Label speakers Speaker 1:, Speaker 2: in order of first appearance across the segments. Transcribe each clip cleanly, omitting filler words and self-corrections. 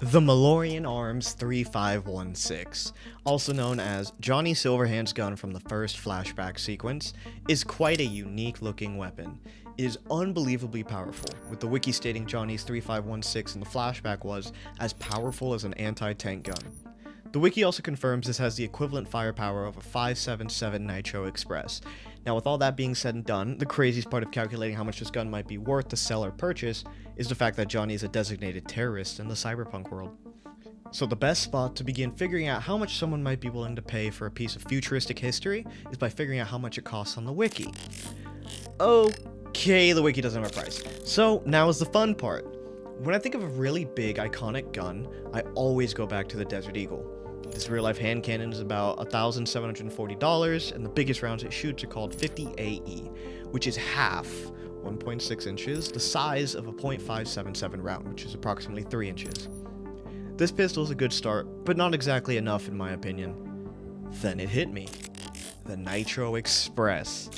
Speaker 1: The Malorian Arms 3516, also known as Johnny Silverhand's gun from the first flashback sequence, is quite a unique looking weapon. It is unbelievably powerful, with the wiki stating Johnny's 3516 in the flashback was as powerful as an anti-tank gun. The wiki also confirms this has the equivalent firepower of a 5.77 Nitro Express. Now, with all that being said and done, the craziest part of calculating how much this gun might be worth to sell or purchase is the fact that Johnny is a designated terrorist in the Cyberpunk world. So the best spot to begin figuring out how much someone might be willing to pay for a piece of futuristic history is by figuring out how much it costs on the wiki. Okay, the wiki doesn't have a price. So now is the fun part. When I think of a really big, iconic gun, I always go back to the Desert Eagle. This real-life hand cannon is about $1,740, and the biggest rounds it shoots are called 50 AE, which is half, 1.6 inches, the size of a .577 round, which is approximately 3 inches. This pistol is a good start, but not exactly enough in my opinion. Then it hit me. The Nitro Express.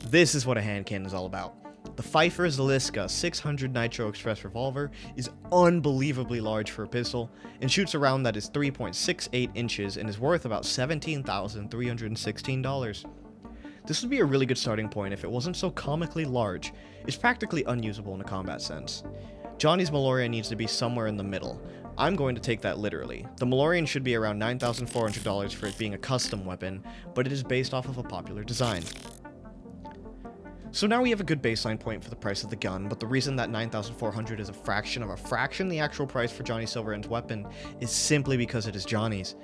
Speaker 1: This is what a hand cannon is all about. The Pfeiffer Zaliska 600 Nitro Express revolver is unbelievably large for a pistol and shoots a round that is 3.68 inches and is worth about $17,316. This would be a really good starting point if it wasn't so comically large. It's practically unusable in a combat sense. Johnny's Malorian needs to be somewhere in the middle. I'm going to take that literally. The Malorian should be around $9,400 for it being a custom weapon, but it is based off of a popular design. So now we have a good baseline point for the price of the gun, but the reason that $9,400 is a fraction of a fraction the actual price for Johnny Silverhand's weapon is simply because it is Johnny's.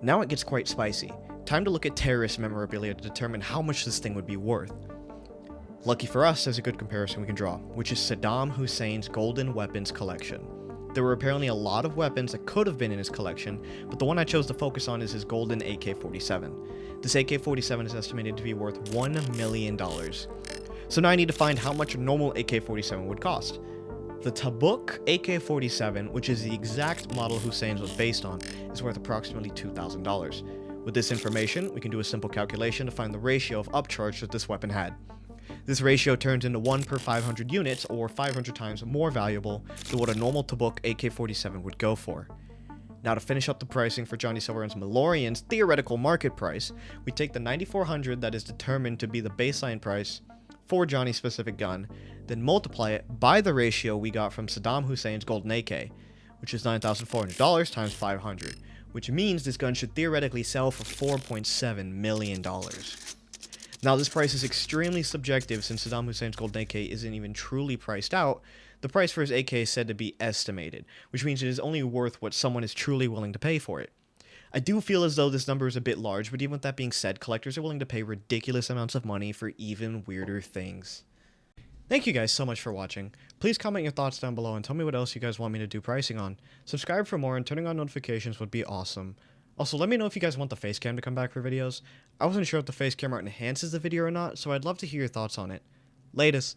Speaker 1: Now it gets quite spicy. Time to look at terrorist memorabilia to determine how much this thing would be worth. Lucky for us, there's a good comparison we can draw, which is Saddam Hussein's golden weapons collection. There were apparently a lot of weapons that could have been in his collection, but the one I chose to focus on is his golden AK-47. This AK-47 is estimated to be worth $1 million. So now I need to find how much a normal AK-47 would cost. The Tabuk AK-47, which is the exact model Hussein's was based on, is worth approximately $2,000. With this information, we can do a simple calculation to find the ratio of upcharge that this weapon had. This ratio turns into 1 per 500 units, or 500 times more valuable than what a normal Tabuk AK-47 would go for. Now to finish up the pricing for Johnny Silverhand's Malorian's theoretical market price, we take the $9,400 that is determined to be the baseline price for Johnny's specific gun, then multiply it by the ratio we got from Saddam Hussein's golden AK, which is $9,400 times 500, which means this gun should theoretically sell for $4.7 million. Now this price is extremely subjective since Saddam Hussein's golden AK isn't even truly priced out. The price for his AK is said to be estimated, which means it is only worth what someone is truly willing to pay for it. I do feel as though this number is a bit large, but even with that being said, collectors are willing to pay ridiculous amounts of money for even weirder things. Thank you guys so much for watching. Please comment your thoughts down below and tell me what else you guys want me to do pricing on. Subscribe for more and turning on notifications would be awesome. Also, let me know if you guys want the face cam to come back for videos. I wasn't sure if the face camera enhances the video or not, so I'd love to hear your thoughts on it. Latest.